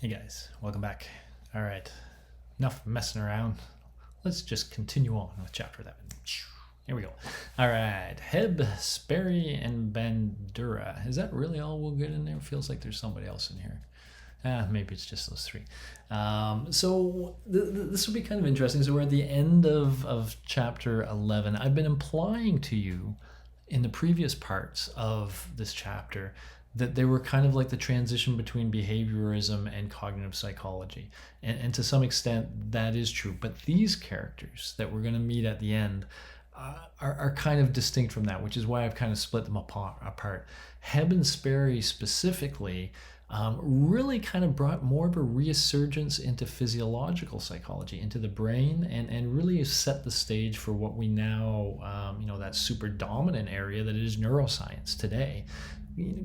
Hey guys, welcome back. All right, enough messing around. Let's just continue on with chapter 11. Here we go. All right, Hebb, Sperry, and Bandura. Is that really all we'll get in there? Feels like there's somebody else in here. Maybe it's just those three. So this will be kind of interesting. So we're at the end of chapter 11. I've been implying to you in the previous parts of this chapter that they were kind of like the transition between behaviorism and cognitive psychology. And to some extent, that is true. But these characters that we're going to meet at the end are kind of distinct from that, which is why I've kind of split them apart. Hebb and Sperry specifically really kind of brought more of a resurgence into physiological psychology, into the brain, and really set the stage for what we now, that super dominant area that is neuroscience today.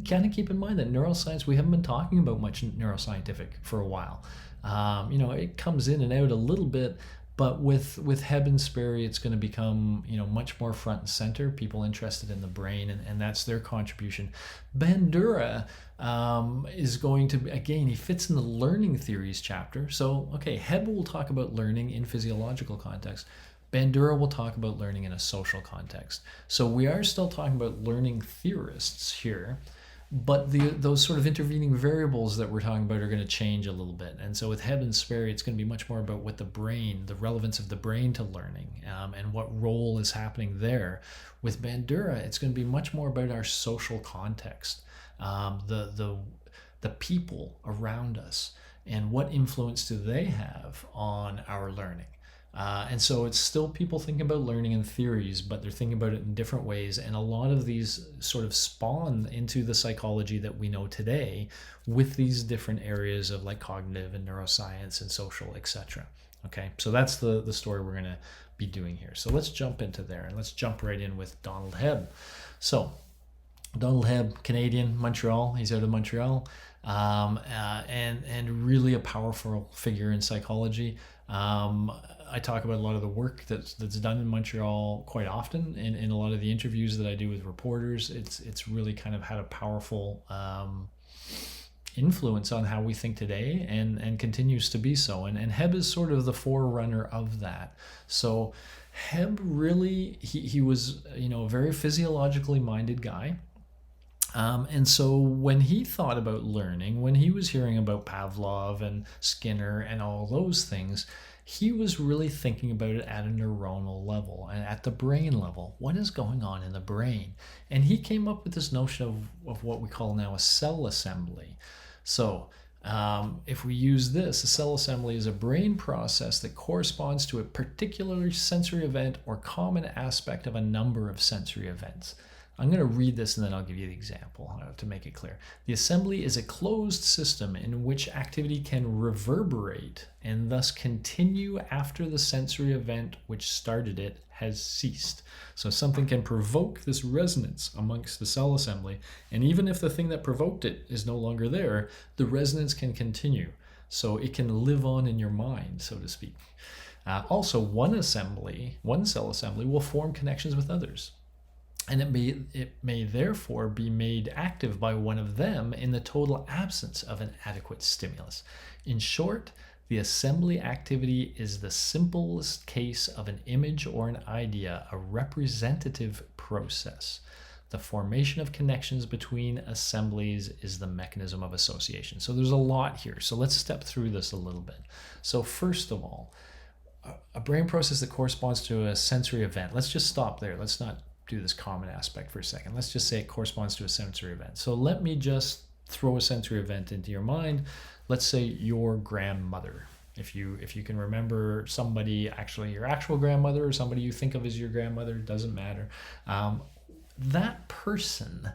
Kind of keep in mind that neuroscience, we haven't been talking about much neuroscientific for a while. It comes in and out a little bit, but with Hebb and Sperry, it's going to become, much more front and center, people interested in the brain, and that's their contribution. Bandura is going to, again, he fits in the learning theories chapter. So, okay, Hebb will talk about learning in physiological context. Bandura will talk about learning in a social context. So we are still talking about learning theorists here, but those sort of intervening variables that we're talking about are going to change a little bit. And so with Hebb and Sperry, it's going to be much more about what the brain, the relevance of the brain to learning, and what role is happening there. With Bandura, it's going to be much more about our social context, the people around us, and what influence do they have on our learning. And so it's still people thinking about learning in theories, but they're thinking about it in different ways. And a lot of these sort of spawn into the psychology that we know today with these different areas of like cognitive and neuroscience and social, etc. Okay, so that's the story we're going to be doing here. So let's jump into there, and let's jump right in with Donald Hebb. So Donald Hebb, Canadian, Montreal. He's out of Montreal, and really a powerful figure in psychology. I talk about a lot of the work that's done in Montreal quite often in a lot of the interviews that I do with reporters. It's really kind of had a powerful influence on how we think today, and continues to be so. And Hebb is sort of the forerunner of that. So Hebb really, he was a very physiologically minded guy. And so when he thought about learning, when he was hearing about Pavlov and Skinner and all those things, he was really thinking about it at a neuronal level and at the brain level. What is going on in the brain? And he came up with this notion of what we call now a cell assembly. So if we use this, a cell assembly is a brain process that corresponds to a particular sensory event or common aspect of a number of sensory events. I'm going to read this and then I'll give you the example to make it clear. The assembly is a closed system in which activity can reverberate and thus continue after the sensory event which started it has ceased. So something can provoke this resonance amongst the cell assembly, and even if the thing that provoked it is no longer there, the resonance can continue. So it can live on in your mind, so to speak. Also, one cell assembly will form connections with others. And it may therefore be made active by one of them in the total absence of an adequate stimulus. In short, the assembly activity is the simplest case of an image or an idea, a representative process. The formation of connections between assemblies is the mechanism of association. So there's a lot here. So let's step through this a little bit. So first of all, a brain process that corresponds to a sensory event. Let's just stop there. Let's not do this common aspect for a second. Let's just say it corresponds to a sensory event. So let me just throw a sensory event into your mind. Let's say your grandmother. If you can remember somebody, actually your actual grandmother, or somebody you think of as your grandmother, doesn't matter. That person,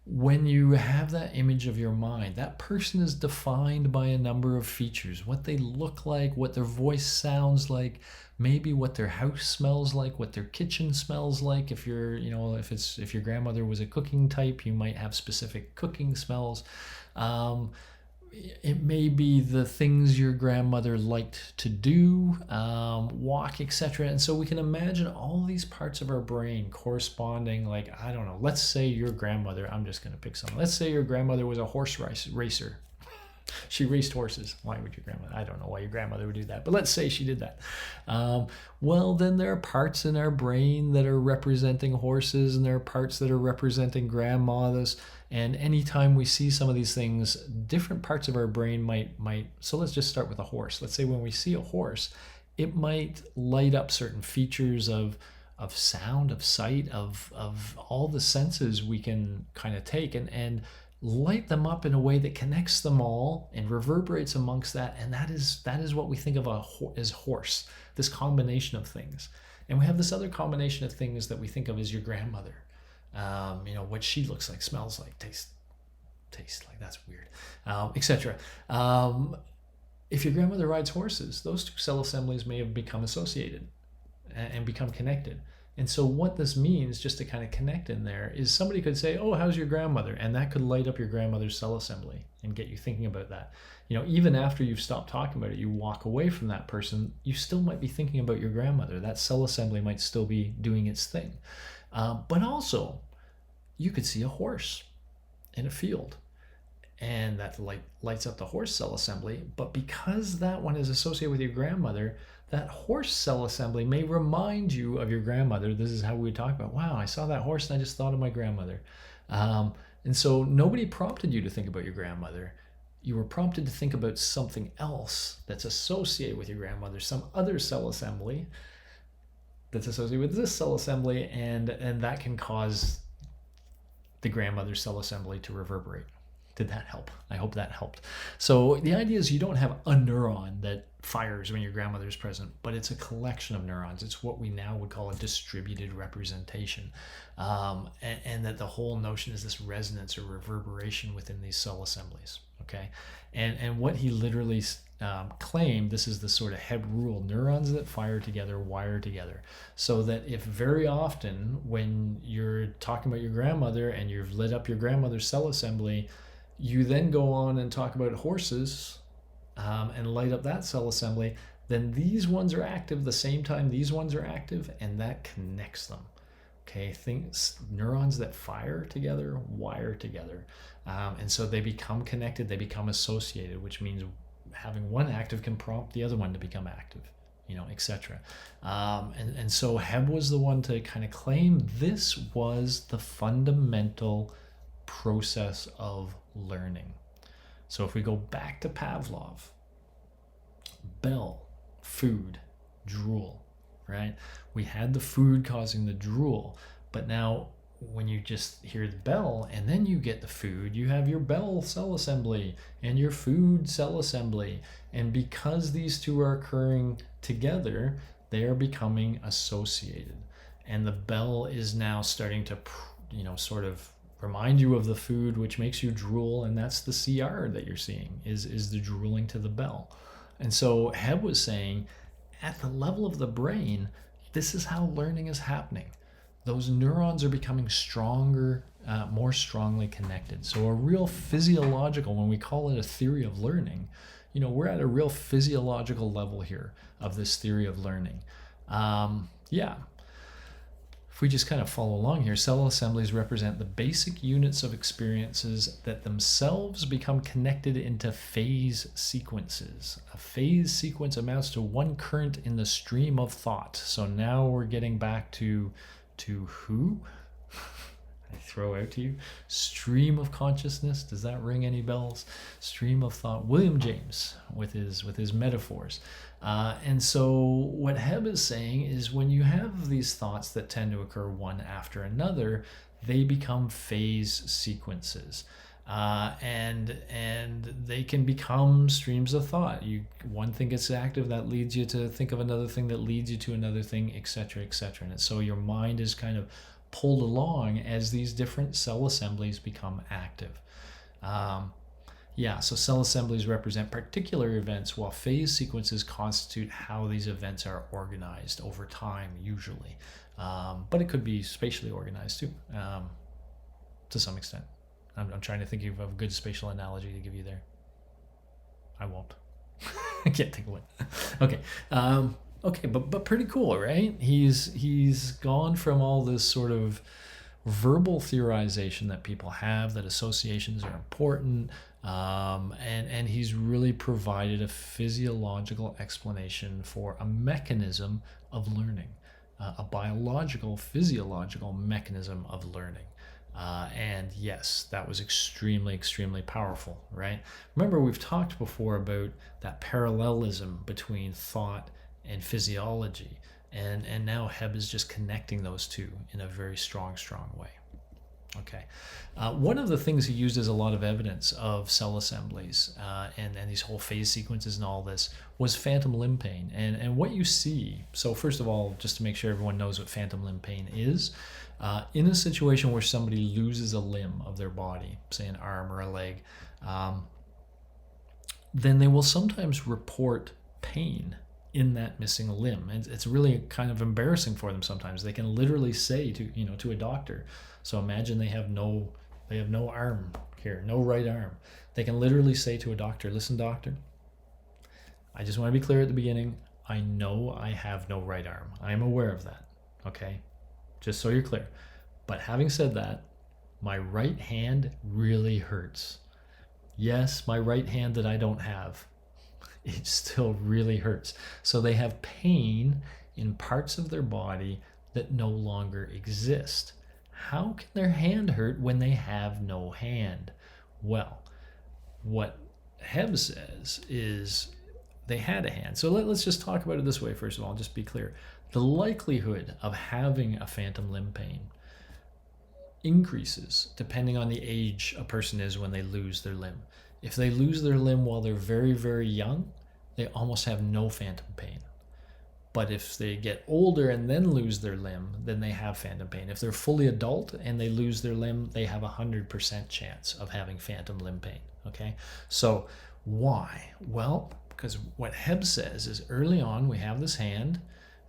when you have that image of your mind, that person is defined by a number of features. What they look like, what their voice sounds like, maybe what their house smells like, what their kitchen smells like. If if your grandmother was a cooking type, you might have specific cooking smells. It may be the things your grandmother liked to do, walk, etc. And so we can imagine all these parts of our brain corresponding, like, I don't know, let's say your grandmother, I'm just going to pick some. Let's say your grandmother was a horse racer. She raced horses. Why would your grandmother? I don't know why your grandmother would do that, but let's say she did that. Well, then there are parts in our brain that are representing horses, and there are parts that are representing grandmothers. And anytime we see some of these things, different parts of our brain might. So let's just start with a horse. Let's say when we see a horse, it might light up certain features of sound, of sight, of all the senses we can kind of take, and light them up in a way that connects them all and reverberates amongst that. And that is what we think of as horse, this combination of things. And we have this other combination of things that we think of as your grandmother. What she looks like, smells like, tastes like, that's weird, etc. If your grandmother rides horses, those two cell assemblies may have become associated and become connected. And so what this means, just to kind of connect in there, is somebody could say, oh, how's your grandmother? And that could light up your grandmother's cell assembly and get you thinking about that. Even after you've stopped talking about it, you walk away from that person, you still might be thinking about your grandmother. That cell assembly might still be doing its thing. But also, you could see a horse in a field, and that lights up the horse cell assembly. But because that one is associated with your grandmother, that horse cell assembly may remind you of your grandmother. This is how we would talk about, wow, I saw that horse and I just thought of my grandmother. And so nobody prompted you to think about your grandmother. You were prompted to think about something else that's associated with your grandmother, some other cell assembly that's associated with this cell assembly, and that can cause the grandmother cell assembly to reverberate. Did that help? I hope that helped. So the idea is you don't have a neuron that fires when your grandmother is present, but it's a collection of neurons. It's what we now would call a distributed representation. And that the whole notion is this resonance or reverberation within these cell assemblies. Okay. And what he literally claimed, this is the sort of Hebb rule: neurons that fire together wire together. So that if very often when you're talking about your grandmother and you've lit up your grandmother's cell assembly, you then go on and talk about horses and light up that cell assembly, then these ones are active the same time these ones are active, and that connects them. Okay, neurons that fire together wire together. And so they become connected, they become associated, which means having one active can prompt the other one to become active, etc. And so Hebb was the one to kind of claim this was the fundamental process of learning. So if we go back to Pavlov, bell, food, drool, right? We had the food causing the drool, but now when you just hear the bell and then you get the food, you have your bell cell assembly and your food cell assembly. And because these two are occurring together, they are becoming associated. And the bell is now starting to, sort of remind you of the food, which makes you drool, and that's the CR that you're seeing, is the drooling to the bell. And so Hebb was saying, at the level of the brain, this is how learning is happening. Those neurons are becoming stronger, more strongly connected. So a real physiological, when we call it a theory of learning, we're at a real physiological level here of this theory of learning. If we just kind of follow along here, cell assemblies represent the basic units of experiences that themselves become connected into phase sequences. A phase sequence amounts to one current in the stream of thought. So now we're getting back to who? I throw out to you. Stream of consciousness. Does that ring any bells? Stream of thought. William James with his metaphors. And so what Hebb is saying is when you have these thoughts that tend to occur one after another, they become phase sequences. And they can become streams of thought. One thing gets active, that leads you to think of another thing, that leads you to another thing, etc., etc. And so your mind is kind of pulled along as these different cell assemblies become active. So cell assemblies represent particular events, while phase sequences constitute how these events are organized over time, usually. But it could be spatially organized too, to some extent. I'm trying to think of a good spatial analogy to give you there. I won't. I can't think of one. Okay, but pretty cool, right? He's gone from all this sort of verbal theorization that people have, that associations are important, and he's really provided a physiological explanation for a mechanism of learning, a biological, physiological mechanism of learning. And yes, that was extremely, extremely powerful, right? Remember, we've talked before about that parallelism between thought and physiology. And now Hebb is just connecting those two in a very strong, strong way. Okay. One of the things he used as a lot of evidence of cell assemblies and these whole phase sequences and all this was phantom limb pain. And what you see, so first of all, just to make sure everyone knows what phantom limb pain is, in a situation where somebody loses a limb of their body, say an arm or a leg, then they will sometimes report pain in that missing limb. And it's really kind of embarrassing for them sometimes. They can literally say to a doctor, so imagine they have no arm here, no right arm. They can literally say to a doctor, listen, doctor, I just want to be clear at the beginning. I know I have no right arm. I am aware of that. Okay. Just so you're clear. But having said that, my right hand really hurts. Yes, my right hand that I don't have, it still really hurts. So they have pain in parts of their body that no longer exist. How can their hand hurt when they have no hand? Well, what Hebb says is they had a hand. So let's just talk about it this way, first of all, just be clear. The likelihood of having a phantom limb pain increases depending on the age a person is when they lose their limb. If they lose their limb while they're very, very young, they almost have no phantom pain. But if they get older and then lose their limb, then they have phantom pain. If they're fully adult and they lose their limb, they have 100% chance of having phantom limb pain. Okay? So why? Well, because what Hebb says is early on we have this hand.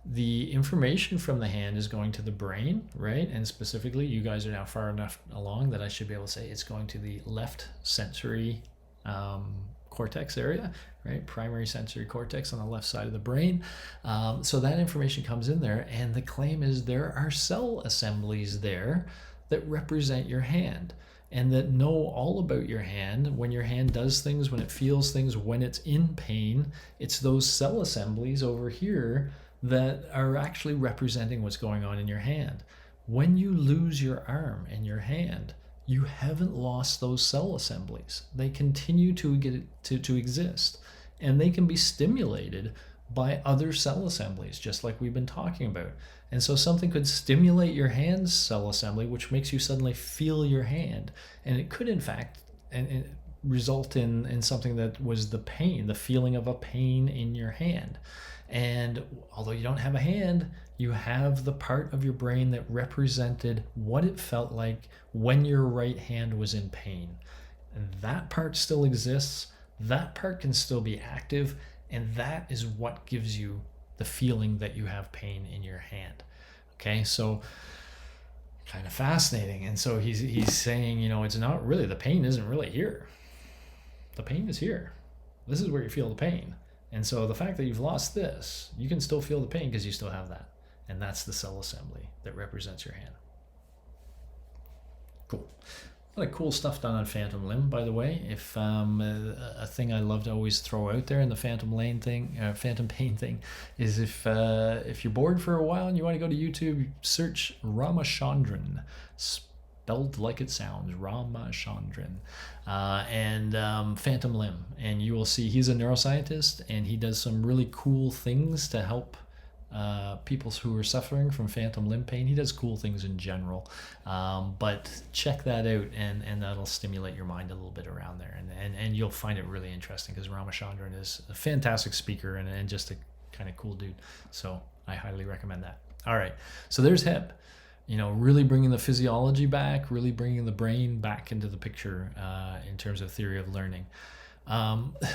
The information from the hand is going to the brain, right? And specifically, you guys are now far enough along that I should be able to say it's going to the left sensory cortex area, right? Primary sensory cortex on the left side of the brain. So that information comes in there, and the claim is there are cell assemblies there that represent your hand and that know all about your hand. When your hand does things, when it feels things, when it's in pain, it's those cell assemblies over here that are actually representing what's going on in your hand. When you lose your arm and your hand, you haven't lost those cell assemblies. They continue to exist, and they can be stimulated by other cell assemblies, just like we've been talking about. And so something could stimulate your hand's cell assembly, which makes you suddenly feel your hand. And it could, in fact, result in something that was the pain, the feeling of a pain in your hand. And although you don't have a hand, you have the part of your brain that represented what it felt like when your right hand was in pain. And that part still exists. That part can still be active. And that is what gives you the feeling that you have pain in your hand. Okay, so kind of fascinating. And so he's saying, it's not really, the pain isn't really here. The pain is here. This is where you feel the pain. And so the fact that you've lost this, you can still feel the pain because you still have that. And that's the cell assembly that represents your hand. Cool. A lot of cool stuff done on phantom limb, by the way. If a thing I love to always throw out there in the phantom pain thing is if you're bored for a while and you want to go to YouTube, search Ramachandran, spelled like it sounds, Ramachandran, and phantom limb, and you will see he's a neuroscientist and he does some really cool things to help people who are suffering from phantom limb pain. He does cool things in general, but check that out, and that'll stimulate your mind a little bit around there, and you'll find it really interesting because Ramachandran is a fantastic speaker and just a kind of cool dude. So I highly recommend that. All right, so there's Hebb. Really bringing the physiology back, really bringing the brain back into the picture in terms of theory of learning.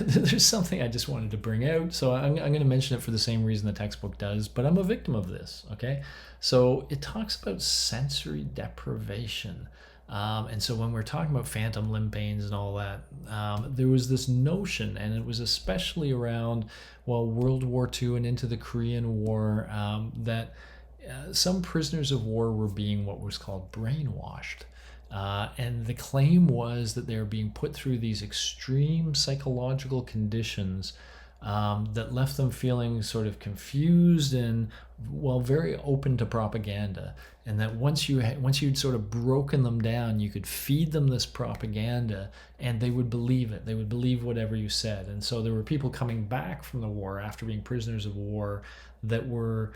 There's something I just wanted to bring out, so I'm going to mention it for the same reason the textbook does, but I'm a victim of this, okay? So it talks about sensory deprivation. And so when we're talking about phantom limb pains and all that, there was this notion, and it was especially around, World War II and into the Korean War, that some prisoners of war were being what was called brainwashed. And the claim was that they were being put through these extreme psychological conditions that left them feeling sort of confused and, well, very open to propaganda. And that once you'd sort of broken them down, you could feed them this propaganda and they would believe it. They would believe whatever you said. And so there were people coming back from the war after being prisoners of war that were,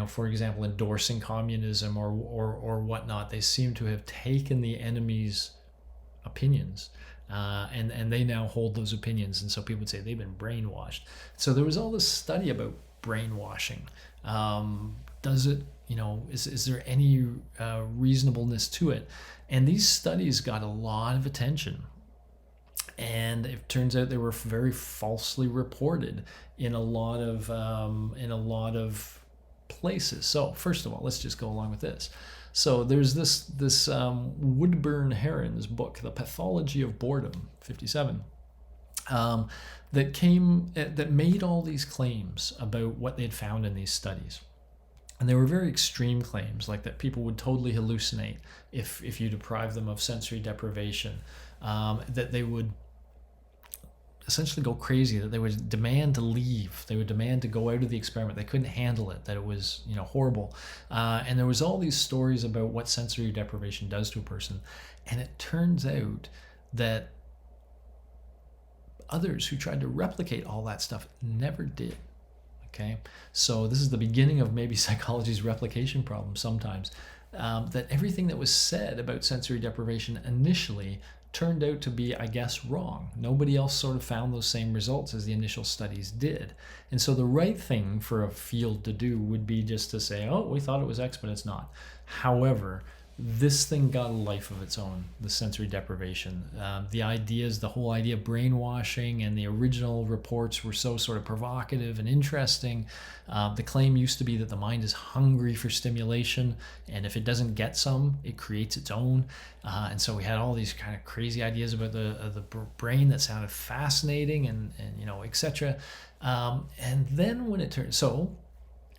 for example, endorsing communism or whatnot. They seem to have taken the enemy's opinions, and they now hold those opinions. And so people would say they've been brainwashed. So there was all this study about brainwashing. Does it, is there any reasonableness to it? And these studies got a lot of attention. And it turns out they were very falsely reported in a lot of places. So first of all, let's just go along with this. So there's this Woodburn Heron's book, The Pathology of Boredom, 57, that made all these claims about what they'd found in these studies. And they were very extreme claims, like that people would totally hallucinate if you deprive them of sensory deprivation, that they would essentially go crazy, that they would demand to leave, they would demand to go out of the experiment, they couldn't handle it, that it was horrible. And there was all these stories about what sensory deprivation does to a person. And it turns out that others who tried to replicate all that stuff never did. Okay, so this is the beginning of maybe psychology's replication problem sometimes, that everything that was said about sensory deprivation initially turned out to be, I guess, wrong. Nobody else sort of found those same results as the initial studies did. And so the right thing for a field to do would be just to say, oh, we thought it was X, but it's not. However, this thing got a life of its own, the sensory deprivation. The whole idea of brainwashing and the original reports were so sort of provocative and interesting. The claim used to be that the mind is hungry for stimulation, and if it doesn't get some, it creates its own. And so we had all these kind of crazy ideas about the brain that sounded fascinating and etc. And then when it turned, so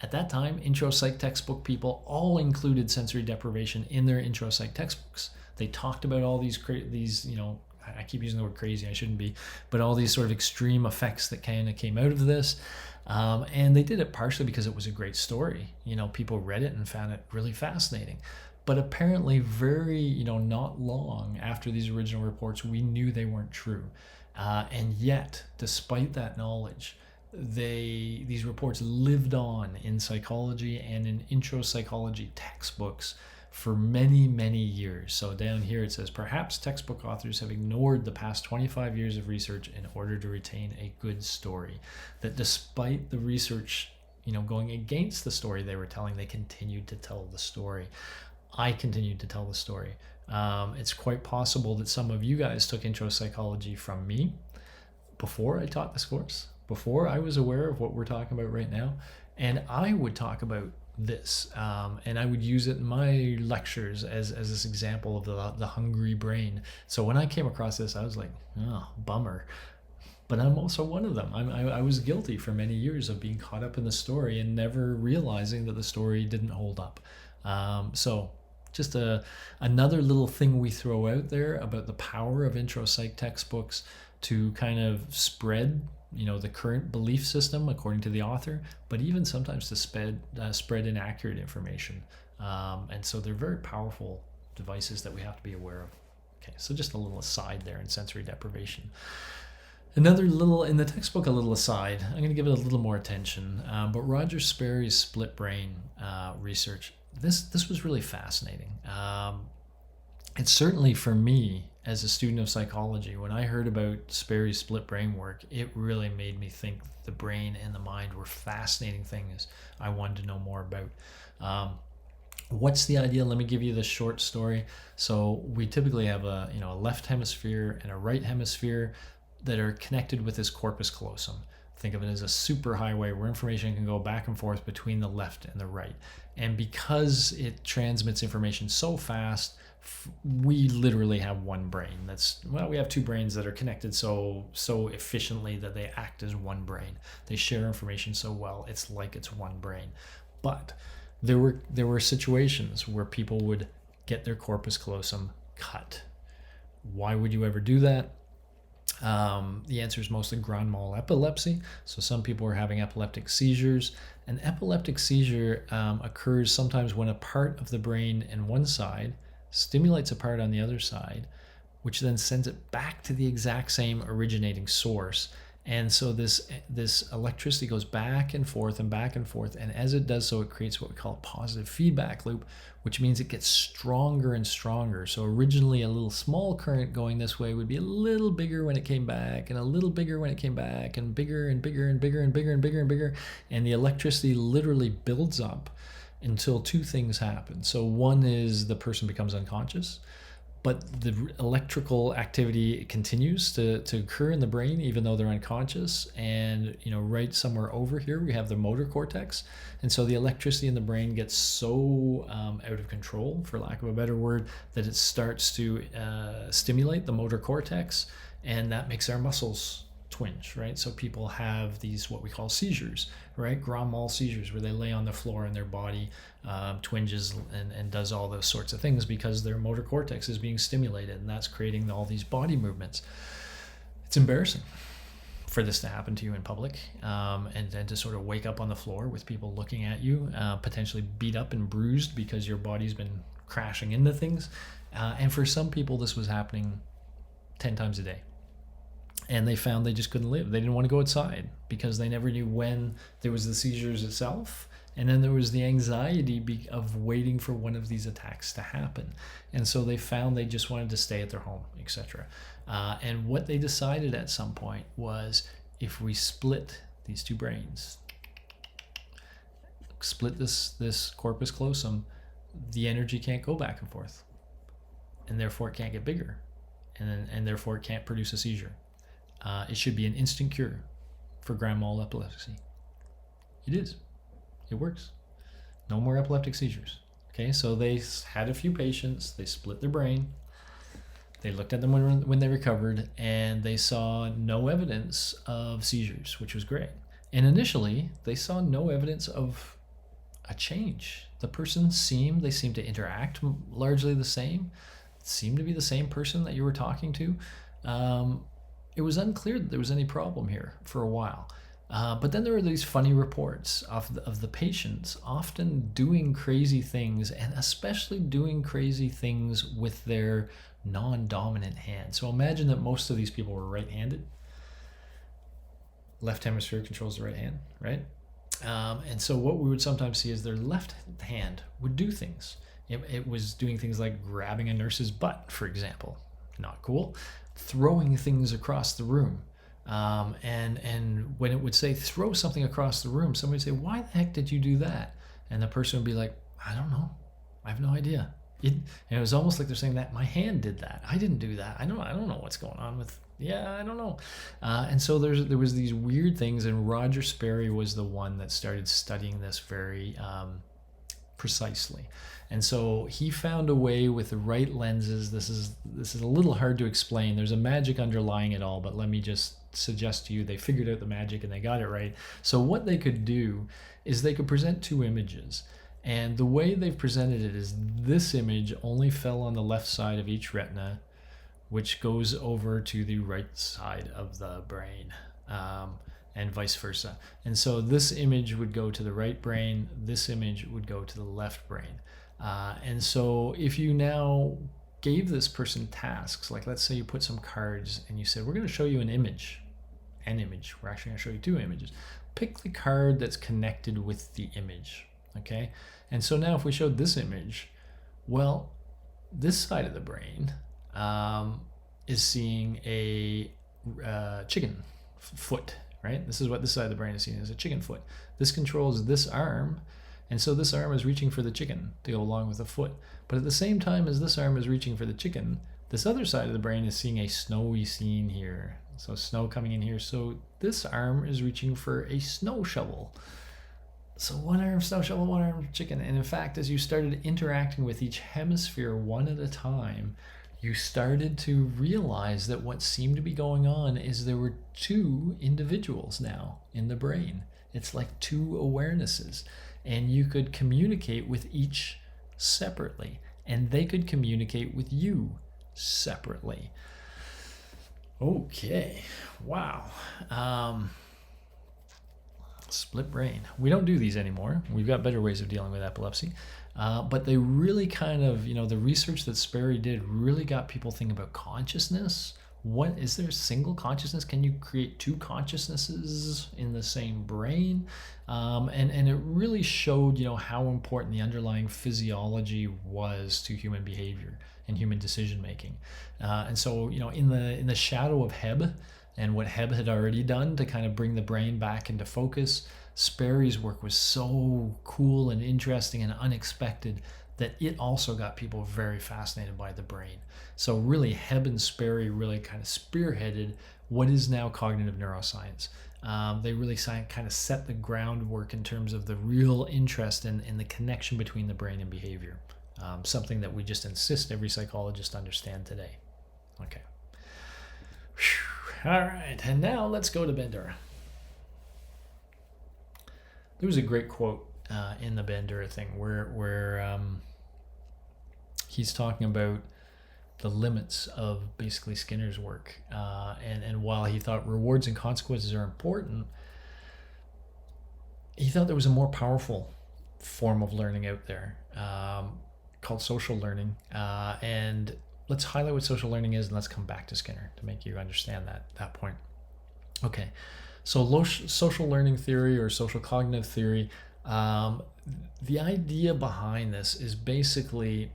at that time, intro psych textbook people all included sensory deprivation in their intro psych textbooks. They talked about all these, I keep using the word crazy, I shouldn't be, but all these sort of extreme effects that kind of came out of this. And they did it partially because it was a great story. People read it and found it really fascinating. But apparently very, not long after these original reports, we knew they weren't true. And yet, despite that knowledge, these reports lived on in psychology and in intro psychology textbooks for many, many years. So down here it says, perhaps textbook authors have ignored the past 25 years of research in order to retain a good story. That despite the research, going against the story they were telling, they continued to tell the story. I continued to tell the story. It's quite possible that some of you guys took intro psychology from me before I taught this course, before I was aware of what we're talking about right now, and I would talk about this, and I would use it in my lectures as this example of the hungry brain. So when I came across this, I was like, oh, bummer. But I'm also one of them. I was guilty for many years of being caught up in the story and never realizing that the story didn't hold up. So just another little thing we throw out there about the power of intro psych textbooks to kind of spread the current belief system according to the author, but even sometimes to spread inaccurate information. And so they're very powerful devices that we have to be aware of. Okay, so just a little aside there in sensory deprivation. Another little, in the textbook, a little aside, I'm going to give it a little more attention, but Roger Sperry's split brain research, this was really fascinating. It's certainly for me, as a student of psychology, when I heard about Sperry's split brain work, it really made me think the brain and the mind were fascinating things I wanted to know more about. What's the idea? Let me give you the short story. So we typically have a left hemisphere and a right hemisphere that are connected with this corpus callosum. Think of it as a superhighway where information can go back and forth between the left and the right. And because it transmits information so fast, we literally have one brain. We have two brains that are connected so efficiently that they act as one brain. They share information so well, it's like it's one brain. But there were situations where people would get their corpus callosum cut. Why would you ever do that? The answer is mostly grand mal epilepsy. So some people are having epileptic seizures. An epileptic seizure occurs sometimes when a part of the brain in one side stimulates a part on the other side, which then sends it back to the exact same originating source. And so this electricity goes back and forth, and as it does so, it creates what we call a positive feedback loop, which means it gets stronger and stronger. So originally a little small current going this way would be a little bigger when it came back, and a little bigger when it came back, and bigger and bigger and bigger and bigger and bigger and bigger, and the electricity literally builds up until two things happen. So one is the person becomes unconscious, but the electrical activity continues to occur in the brain even though they're unconscious. And right somewhere over here we have the motor cortex, and so the electricity in the brain gets so out of control, for lack of a better word, that it starts to stimulate the motor cortex, and that makes our muscles twinge, right? So people have these what we call seizures, right? Grand mal seizures, where they lay on the floor and their body twinges and does all those sorts of things because their motor cortex is being stimulated, and that's creating all these body movements. It's embarrassing for this to happen to you in public, and then to sort of wake up on the floor with people looking at you, potentially beat up and bruised because your body's been crashing into things. And for some people this was happening 10 times a day. And they found they just couldn't live. They didn't want to go outside because they never knew when there was the seizures itself, and then there was the anxiety of waiting for one of these attacks to happen. And so they found they just wanted to stay at their home, etc. And what they decided at some point was, if we split these two brains, split this corpus callosum, the energy can't go back and forth, and therefore it can't get bigger, and therefore it can't produce a seizure. It should be an instant cure for grand mal epilepsy. It is. It works. No more epileptic seizures. Okay, so they had a few patients, they split their brain, they looked at them when they recovered, and they saw no evidence of seizures, which was great. And initially, they saw no evidence of a change. The person seemed to interact largely the same, seemed to be the same person that you were talking to. It was unclear that there was any problem here for a while. But then there were these funny reports of the patients often doing crazy things, and especially doing crazy things with their non-dominant hand. So imagine that most of these people were right-handed. Left hemisphere controls the right hand, right? And so what we would sometimes see is their left hand would do things. It was doing things like grabbing a nurse's butt, for example. Not cool. Throwing things across the room. And when it would say throw something across the room, somebody would say, why the heck did you do that? And the person would be like, I don't know. I have no idea. And it was almost like they're saying that my hand did that. I didn't do that. I don't know what's going on with, I don't know. And so there was these weird things, and Roger Sperry was the one that started studying this very precisely. And so he found a way with the right lenses. This is a little hard to explain. There's a magic underlying it all, but let me just suggest to you they figured out the magic and they got it right. So what they could do is they could present two images. And the way they've presented it is this image only fell on the left side of each retina, which goes over to the right side of the brain, and vice versa. And so this image would go to the right brain, this image would go to the left brain. And so if you now gave this person tasks, like let's say you put some cards and you said, we're going to show you an image. We're actually going to show you two images. Pick the card that's connected with the image. Okay, and so now if we showed this image, well, this side of the brain is seeing a chicken foot, right? This is what this side of the brain is seeing, as a chicken foot. This controls this arm, and so this arm is reaching for the chicken to go along with the foot. But at the same time as this arm is reaching for the chicken, this other side of the brain is seeing a snowy scene here. So snow coming in here. So this arm is reaching for a snow shovel. So one arm snow shovel, one arm chicken. And in fact, as you started interacting with each hemisphere one at a time, you started to realize that what seemed to be going on is there were two individuals now in the brain. It's like two awarenesses. And you could communicate with each separately. And they could communicate with you separately. Okay, wow. Split brain. We don't do these anymore. We've got better ways of dealing with epilepsy. But they really kind of, the research that Sperry did really got people thinking about consciousness. What is there a single consciousness? Can you create two consciousnesses in the same brain? And it really showed, how important the underlying physiology was to human behavior and human decision making. And so, in the shadow of Hebb and what Hebb had already done to kind of bring the brain back into focus, Sperry's work was so cool and interesting and unexpected that it also got people very fascinated by the brain. So really, Hebb and Sperry really kind of spearheaded what is now cognitive neuroscience. They really kind of set the groundwork in terms of the real interest in the connection between the brain and behavior. Something that we just insist every psychologist understand today. Okay. All right, and now let's go to Bandura. There was a great quote in the Bandura thing where he's talking about the limits of basically Skinner's work. And while he thought rewards and consequences are important, he thought there was a more powerful form of learning out there called social learning. And let's highlight what social learning is, and let's come back to Skinner to make you understand that point. Okay, so social learning theory or social cognitive theory, the idea behind this is basically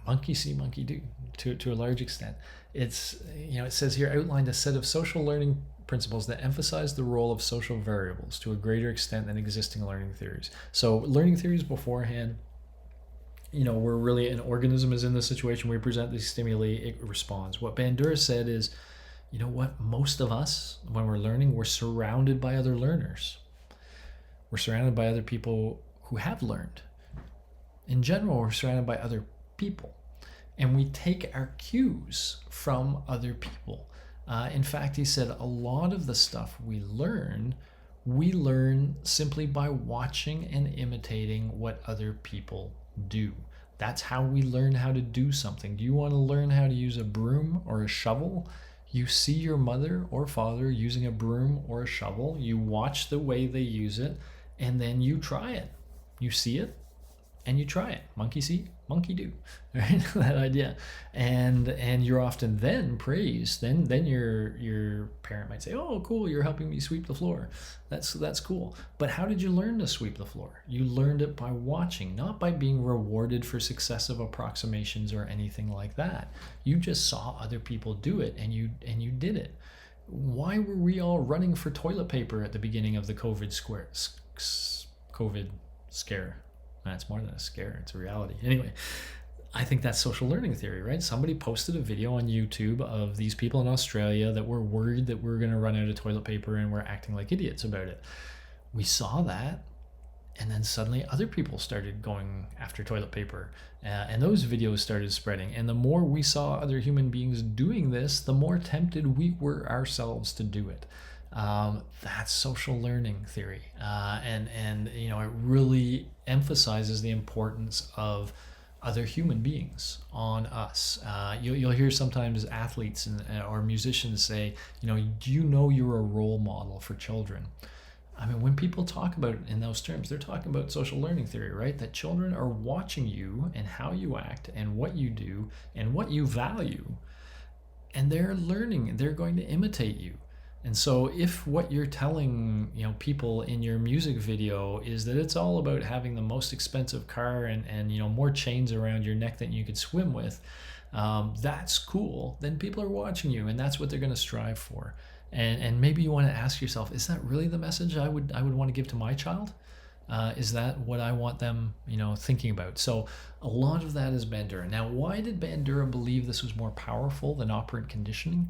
monkey see, monkey do to a large extent. It's, it says here, outlined a set of social learning principles that emphasize the role of social variables to a greater extent than existing learning theories. So learning theories beforehand, where really an organism is in the situation, we present the stimuli, it responds. What Bandura said is, most of us, when we're learning, we're surrounded by other learners. We're surrounded by other people who have learned. In general, we're surrounded by other people. And we take our cues from other people. In fact, he said a lot of the stuff we learn simply by watching and imitating what other people do. That's how we learn how to do something. Do you want to learn how to use a broom or a shovel? You see your mother or father using a broom or a shovel, you watch the way they use it, and then you try it. You see it and you try it. Monkey see, monkey do, right? That idea. And you're often then praised. Then your parent might say, "Oh, cool, you're helping me sweep the floor. That's cool." But how did you learn to sweep the floor? You learned it by watching, not by being rewarded for successive approximations or anything like that. You just saw other people do it and you did it. Why were we all running for toilet paper at the beginning of the COVID scare? That's more than a scare, it's a reality. Anyway, I think that's social learning theory, right? Somebody posted a video on YouTube of these people in Australia that were worried that we're going to run out of toilet paper and we're acting like idiots about it. We saw that, and then suddenly other people started going after toilet paper, and those videos started spreading. And the more we saw other human beings doing this, the more tempted we were ourselves to do it. That's social learning theory, and it really emphasizes the importance of other human beings on us. You'll hear sometimes athletes or musicians say, do you know you're a role model for children? I mean, when people talk about it in those terms, they're talking about social learning theory, right? That children are watching you and how you act and what you do and what you value, and they're learning and they're going to imitate you. And so if what you're telling, people in your music video is that it's all about having the most expensive car and more chains around your neck than you could swim with, that's cool. Then people are watching you, and that's what they're going to strive for. And maybe you want to ask yourself, is that really the message I would want to give to my child? Is that what I want them, thinking about? So a lot of that is Bandura. Now, why did Bandura believe this was more powerful than operant conditioning?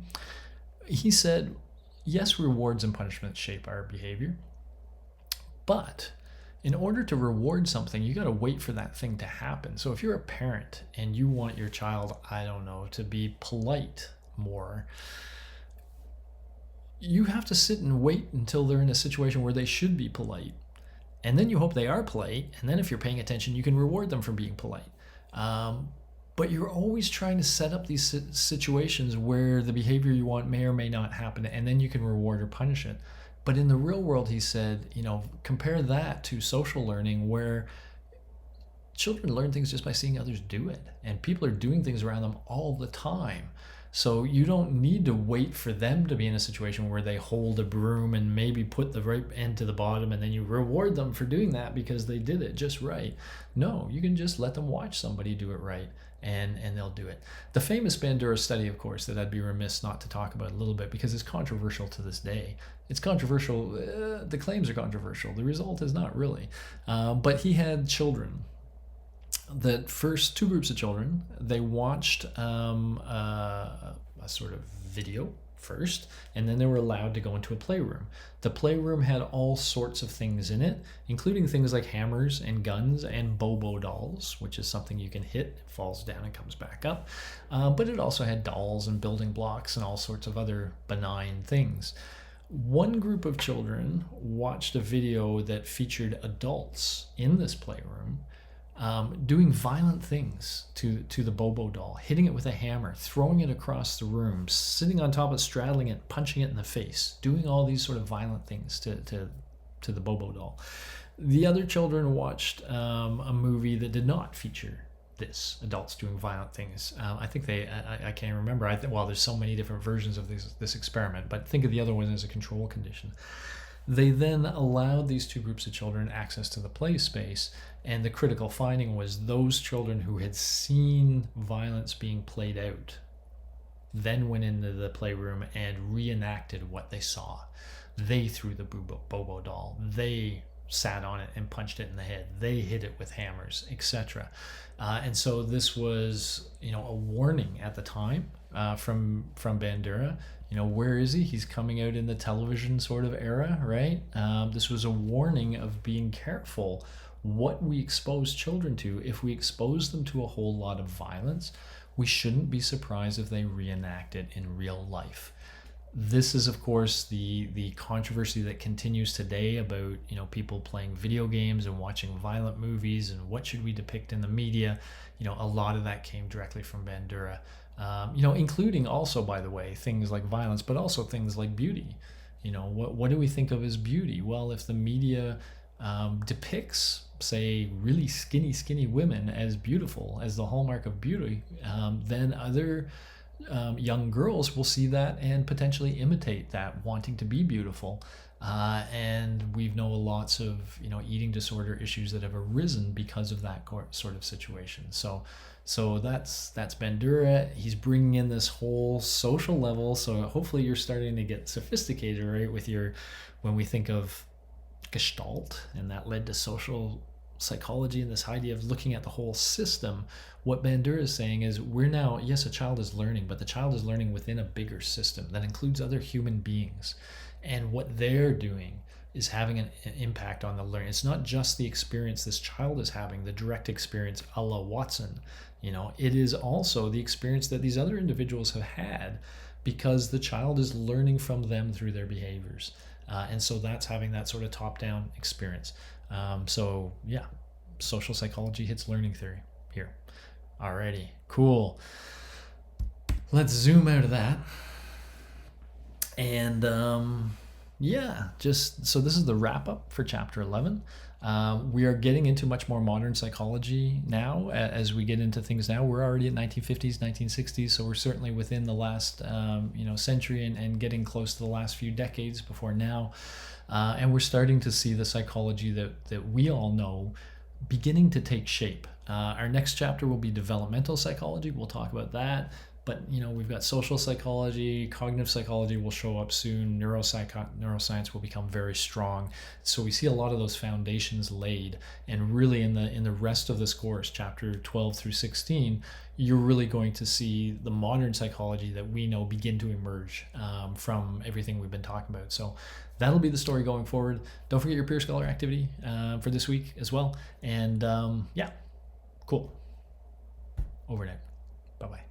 He said, yes, rewards and punishments shape our behavior, but in order to reward something, you got to wait for that thing to happen. So if you're a parent and you want your child, to be polite more, you have to sit and wait until they're in a situation where they should be polite. And then you hope they are polite. And then if you're paying attention, you can reward them for being polite. But you're always trying to set up these situations where the behavior you want may or may not happen, and then you can reward or punish it. But in the real world, he said, compare that to social learning, where children learn things just by seeing others do it, and people are doing things around them all the time. So you don't need to wait for them to be in a situation where they hold a broom and maybe put the right end to the bottom, and then you reward them for doing that because they did it just right. No, you can just let them watch somebody do it right, and they'll do it. The famous Bandura study, of course, that I'd be remiss not to talk about a little bit because it's controversial to this day. It's controversial. The claims are controversial. The result is not really. But he had children. The first two groups of children, they watched a sort of video first, and then they were allowed to go into a playroom. The playroom had all sorts of things in it, including things like hammers and guns and Bobo dolls, which is something you can hit, it falls down and comes back up. But it also had dolls and building blocks and all sorts of other benign things. One group of children watched a video that featured adults in this playroom doing violent things to the Bobo doll, hitting it with a hammer, throwing it across the room, sitting on top of it, straddling it, punching it in the face, doing all these sort of violent things to the Bobo doll. The other children watched a movie that did not feature this, adults doing violent things. I think I can't remember. Well, there's so many different versions of this experiment, but think of the other one as a control condition. They then allowed these two groups of children access to the play space, and the critical finding was those children who had seen violence being played out then went into the playroom and reenacted what they saw. They threw the Bobo doll. They sat on it and punched it in the head. They hit it with hammers, etc. And so this was, a warning at the time from Bandura. Where is he? He's coming out in the television sort of era, right? This was a warning of being careful what we expose children to. If we expose them to a whole lot of violence, we shouldn't be surprised if they reenact it in real life. This is, of course, the controversy that continues today about, people playing video games and watching violent movies and what should we depict in the media. A lot of that came directly from Bandura. Including also, by the way, things like violence, but also things like beauty. What do we think of as beauty? Well, if the media depicts, say, really skinny women as beautiful, as the hallmark of beauty, then other young girls will see that and potentially imitate that, wanting to be beautiful. And we know lots of eating disorder issues that have arisen because of that sort of situation. So that's Bandura. He's bringing in this whole social level. So hopefully you're starting to get sophisticated, right? When we think of Gestalt, and that led to social psychology and this idea of looking at the whole system. What Bandura is saying is we're now, yes, a child is learning, but the child is learning within a bigger system that includes other human beings. And what they're doing is having an impact on the learning. It's not just the experience this child is having, the direct experience a la Watson. It is also the experience that these other individuals have had because the child is learning from them through their behaviors. And so that's having that sort of top-down experience. Social psychology hits learning theory here. Alrighty, cool. Let's zoom out of that. And so this is the wrap up for chapter 11. We are getting into much more modern psychology now as we get into things now. We're already at 1950s, 1960s, so we're certainly within the last century and getting close to the last few decades before now. And we're starting to see the psychology that we all know beginning to take shape. Our next chapter will be developmental psychology. We'll talk about that. But, we've got social psychology, cognitive psychology will show up soon, neuroscience will become very strong. So we see a lot of those foundations laid. And really in the rest of this course, chapter 12 through 16, you're really going to see the modern psychology that we know begin to emerge from everything we've been talking about. So that'll be the story going forward. Don't forget your peer scholar activity for this week as well. And cool. Over and out. Bye-bye.